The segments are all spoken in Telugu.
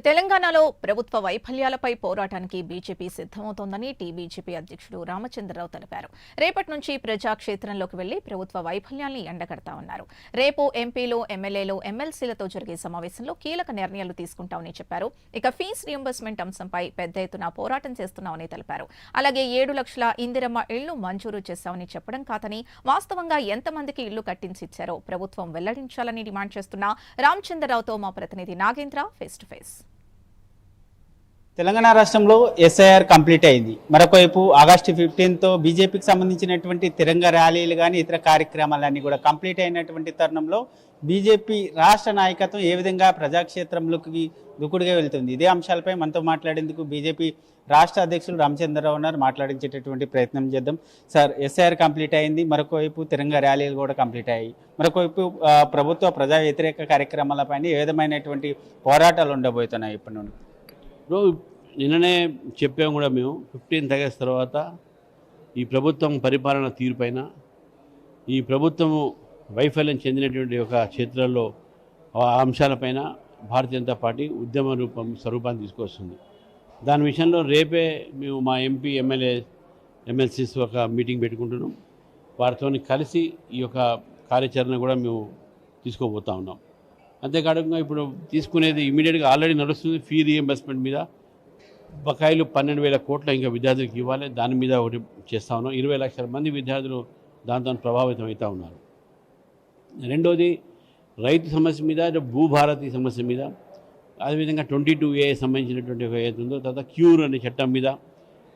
తెలంగాణలో ప్రభుత్వ వైఫల్యాలపై పోరాటానికి బీజేపీ సిద్ధమవుతోందని టీబీజేపీ అధ్యక్షుడు రామచంద్రరావు తెలిపారు. రేపటి నుంచి ప్రజాక్షేత్రంలోకి వెళ్లి ప్రభుత్వ వైఫల్యాల్ని ఎండగడతామన్నారు. రేపు ఎంపీలు, ఎమ్మెల్యేలు, ఎమ్మెల్సీలతో జరిగే సమావేశంలో కీలక నిర్ణయాలు తీసుకుంటామని చెప్పారు. ఇక ఫీజు రియంబర్స్మెంట్ అంశంపై పెద్ద ఎత్తున పోరాటం చేస్తున్నామని తెలిపారు. అలాగే 7 లక్షల ఇందిరమ్మ ఇళ్లు మంజూరు చేశామని చెప్పడం కాదని వాస్తవంగా ఎంతమందికి ఇళ్లు కట్టించిచ్చారో ప్రభుత్వం వెల్లడించాలని డిమాండ్ చేస్తున్న రామచంద్రరావుతో మా ప్రతినిధి Nagendra face to face. Telangana రాష్ట్రంలో ఎస్ఐఆర్ కంప్లీట్ అయింది. మరొకవైపు ఆగస్టు 15తో బీజేపీకి సంబంధించినటువంటి తిరంగ ర్యాలీలు కానీ ఇతర కార్యక్రమాలన్నీ కూడా కంప్లీట్ అయినటువంటి తరుణంలో బీజేపీ రాష్ట్ర నాయకత్వం ఏ విధంగా ప్రజాక్షేత్రంలోకి దూకుడుగా వెళ్తుంది, ఇదే అంశాలపై మనతో మాట్లాడేందుకు బీజేపీ రాష్ట్ర అధ్యక్షులు రామచంద్రరావు ఉన్నారు. మాట్లాడించేటటువంటి ప్రయత్నం చేద్దాం. సార్, ఎస్ఐఆర్ కంప్లీట్ అయింది, మరొకవైపు తిరంగ ర్యాలీలు కూడా కంప్లీట్ అయ్యాయి. మరొకవైపు ప్రభుత్వ ప్రజా వ్యతిరేక కార్యక్రమాలపైన ఏ విధమైనటువంటి పోరాటాలు ఉండబోతున్నాయి ఇప్పటి నుండి? నిన్ననే చెప్పాము కూడా మేము 15th ఆగస్ట్ తర్వాత ఈ ప్రభుత్వం పరిపాలన తీరుపైన, ఈ ప్రభుత్వము వైఫల్యం చెందినటువంటి ఒక క్షేత్రాల్లో ఆ అంశాలపైన భారతీయ జనతా పార్టీ ఉద్యమ స్వరూపాన్ని తీసుకొస్తుంది. దాని విషయంలో రేపే మేము మా ఎంపీ, ఎమ్మెల్యే, ఎమ్మెల్సీస్ ఒక మీటింగ్ పెట్టుకుంటున్నాం. వారితో కలిసి ఈ యొక్క కార్యాచరణ కూడా మేము తీసుకోబోతా ఉన్నాం. అంతేకాకుండా ఇప్పుడు తీసుకునేది ఇమీడియట్గా ఆల్రెడీ నడుస్తుంది. ఫీ రీఎంబర్స్మెంట్ మీద బకాయిలు 12,000 కోట్ల ఇంకా విద్యార్థులకు ఇవ్వాలి, దాని మీద ఒకటి చేస్తూ ఉన్నాం. 20 లక్షల మంది విద్యార్థులు దాంతో ప్రభావితం అవుతూ ఉన్నారు. రెండోది రైతు సమస్య మీద, భూభారతి సమస్య మీద, అదేవిధంగా 22A సంబంధించినటువంటి ఒక ఏదైతుందో, తర్వాత క్యూర్ అనే చట్టం మీద,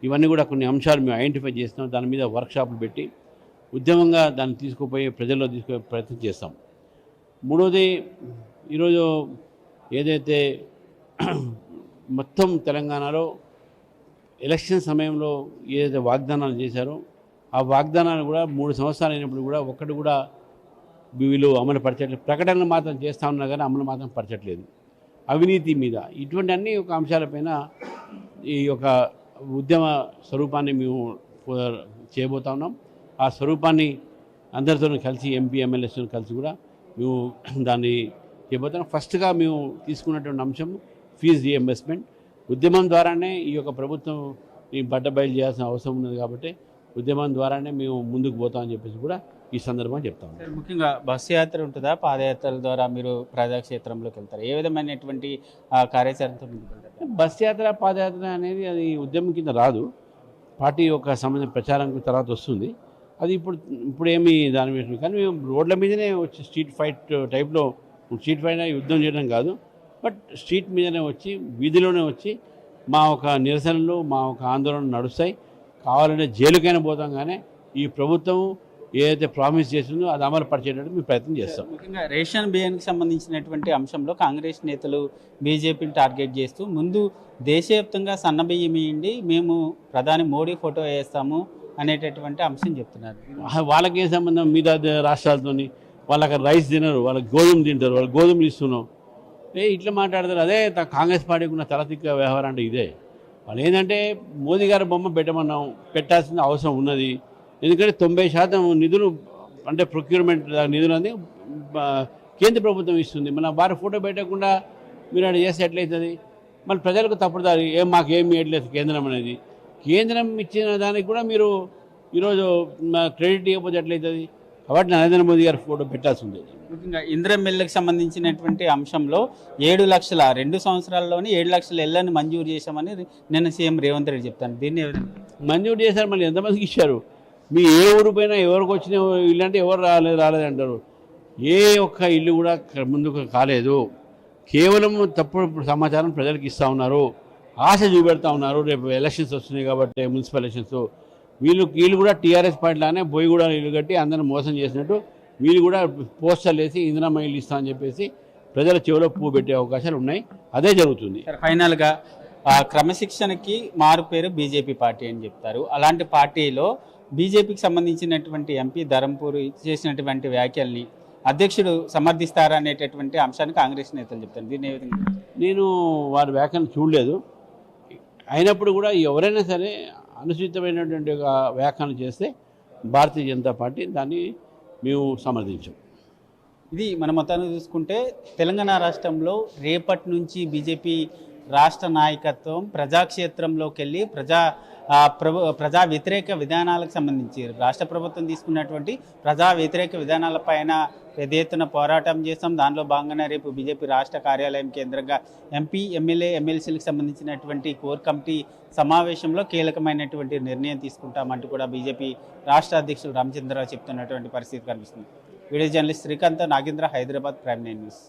ఇవన్నీ కూడా కొన్ని అంశాలు మేము ఐడెంటిఫై చేస్తాం. దాని మీద వర్క్షాపులు పెట్టి ఉద్యమంగా దాన్ని తీసుకుపోయి ప్రజల్లో తీసుకుపోయే ప్రయత్నం చేస్తాం. మూడోది, ఈరోజు ఏదైతే మొత్తం తెలంగాణలో ఎలక్షన్ సమయంలో ఏదైతే వాగ్దానాలు చేశారో ఆ వాగ్దానాలు కూడా 3 సంవత్సరాలు అయినప్పుడు కూడా ఒక్కటి కూడా వీళ్ళు అమలు పరచట్లేదు. ప్రకటనలు మాత్రం చేస్తూ ఉన్నా కానీ అమలు మాత్రం పరచట్లేదు. అవినీతి మీద, ఇటువంటి అన్ని ఒక అంశాలపైన ఈ యొక్క ఉద్యమ స్వరూపాన్ని మేము చేయబోతా ఉన్నాం. ఆ స్వరూపాన్ని అందరితో కలిసి, ఎంపీ, ఎమ్మెల్యేస్తో కలిసి కూడా మేము దాన్ని చేయబోతున్నాం. ఫస్ట్గా మేము తీసుకున్నటువంటి అంశం ఫీజు రీఎంబర్స్మెంట్. ఉద్యమం ద్వారానే ఈ యొక్క ప్రభుత్వం ఈ బట్టబయలు చేయాల్సిన అవసరం ఉన్నది కాబట్టి ఉద్యమం ద్వారానే మేము ముందుకు పోతామని చెప్పేసి కూడా ఈ సందర్భంగా చెప్తాం. ముఖ్యంగా బస్సు యాత్ర ఉంటుందా, పాదయాత్రల ద్వారా మీరు ప్రజాక్షేత్రంలోకి వెళ్తారు? ఏ విధమైనటువంటి కార్యాచరణతో ముందుకు వెళ్తారు? బస్ యాత్ర, పాదయాత్ర అనేది అది ఉద్యమం కింద రాదు. పార్టీ యొక్క సంబంధించిన ప్రచారం తర్వాత వస్తుంది. అది ఇప్పుడు ఏమి దాని మీద, కానీ మేము రోడ్ల మీదనే వచ్చి స్ట్రీట్ ఫైట్ టైప్లో, స్ట్రీట్ ఫైట్ యుద్ధం చేయడం కాదు, బట్ స్ట్రీట్ మీదనే వచ్చి, వీధిలోనే వచ్చి మా ఒక నిరసనలు, మా ఒక ఆందోళన నడుస్తాయి. కావాలంటే జైలుకైనా పోతాం, కానీ ఈ ప్రభుత్వం ఏదైతే ప్రామిస్ చేస్తుందో అది అమలు పరిచేటట్టు మేము ప్రయత్నం చేస్తాం. ముఖ్యంగా రేషన్ బియ్యానికి సంబంధించినటువంటి అంశంలో కాంగ్రెస్ నేతలు బీజేపీని టార్గెట్ చేస్తూ ముందు దేశవ్యాప్తంగా సన్న బియ్యం ఇవ్వండి, మేము ప్రధాని మోడీ ఫోటో వేస్తాము అనేటటువంటి అంశం చెప్తున్నారు. వాళ్ళకేం సంబంధం? మిగతా రాష్ట్రాలతో వాళ్ళకి రైస్ తినరు, వాళ్ళకి గోధుమ తింటారు, వాళ్ళకి గోధుమలు ఇస్తున్నాం. ఇట్లా మాట్లాడతారు. అదే కాంగ్రెస్ పార్టీకి ఉన్న తలతిక్క వ్యవహారం అంటే ఇదే. వాళ్ళు ఏంటంటే మోదీ గారి బొమ్మ పెట్టమన్నాం, పెట్టాల్సిన అవసరం ఉన్నది. ఎందుకంటే 90% నిధులు, అంటే ప్రొక్యూర్మెంట్ నిధులు అనేది కేంద్ర ప్రభుత్వం ఇస్తుంది. మన వారి ఫోటో పెట్టకుండా మీరు అక్కడ చేస్తే ఎట్లయితుంది? మళ్ళీ ప్రజలకు తప్పుడుదారి, మాకేమి ఇవ్వట్లేదు కేంద్రం అనేది. కేంద్రం ఇచ్చిన దానికి కూడా మీరు ఈరోజు క్రెడిట్ ఇవ్వకపోతే ఎట్లయితుంది? కాబట్టి నరేంద్ర మోదీ గారి ఫోటో పెట్టాల్సి ఉండేది. ముఖ్యంగా ఇందిరమ్మ ఇళ్ళకి సంబంధించినటువంటి అంశంలో 2 లక్షల 2 సంవత్సరాల్లోనే 7 లక్షల ఇళ్లను మంజూరు చేశామని నిన్న సీఎం రేవంత్ రెడ్డి చెప్తాను. దీన్ని మంజూరు చేశారు, మళ్ళీ ఎంతమందికి ఇచ్చారు? మీ ఏ ఊరు పైన ఎవరికి వచ్చిన ఇల్లు అంటే ఎవరు రాలేదంటారు. ఏ ఒక్క ఇల్లు కూడా ముందుకు కాలేదు. కేవలం తప్పుడు సమాచారం ప్రజలకు ఇస్తూ ఉన్నారు, ఆశ చూపెడతా ఉన్నారు. రేపు ఎలక్షన్స్ వస్తున్నాయి కాబట్టి, మున్సిపల్ ఎలక్షన్స్, వీళ్ళు కూడా టీఆర్ఎస్ పార్టీలానే బోయి కూడా ఇల్లు కట్టి అందరిని మోసం చేసినట్టు వీళ్ళు కూడా పోస్టర్లు వేసి ఇందిరమ్మ ఇల్లు ఇస్తామని చెప్పేసి ప్రజల చెవిలో పువ్వు పెట్టే అవకాశాలు ఉన్నాయి. అదే జరుగుతుంది. ఫైనల్గా క్రమశిక్షణకి మారు పేరు బీజేపీ పార్టీ అని చెప్తారు. అలాంటి పార్టీలో బీజేపీకి సంబంధించినటువంటి ఎంపీ ధరంపూర్ చేసినటువంటి వ్యాఖ్యల్ని అధ్యక్షుడు సమర్థిస్తారా అనేటటువంటి అంశాన్ని కాంగ్రెస్ నేతలు చెప్తారు. దీన్ని ఏ విధంగా? నేను వారి వ్యాఖ్యలు చూడలేదు. అయినప్పుడు కూడా ఎవరైనా సరే అనుచితమైనటువంటి ఒక వ్యాఖ్యానం చేస్తే భారతీయ జనతా పార్టీ దాన్ని మేము సమర్థించాం. ఇది మన మొత్తాన్ని చూసుకుంటే తెలంగాణ రాష్ట్రంలో రేపటి నుంచి బీజేపీ రాష్ట్ర నాయకత్వం ప్రజాక్షేత్రంలోకి వెళ్ళి ప్రజా వ్యతిరేక విధానాలకు సంబంధించి రాష్ట్ర ప్రభుత్వం తీసుకున్నటువంటి ప్రజా వ్యతిరేక విధానాలపైన పెద్ద ఎత్తున పోరాటం చేస్తాం. దానిలో భాగంగానే రేపు బీజేపీ రాష్ట్ర కార్యాలయం కేంద్రంగా ఎంపీ, ఎమ్మెల్యే, ఎమ్మెల్సీలకు సంబంధించినటువంటి కోర్ కమిటీ సమావేశంలో కీలకమైనటువంటి నిర్ణయం తీసుకుంటామంటూ కూడా బీజేపీ రాష్ట్ర అధ్యక్షుడు రామచంద్రరావు చెప్తున్నటువంటి పరిస్థితి కనిపిస్తుంది. Video journalist Srikanth, Nagendra, Hyderabad, prime 9 news.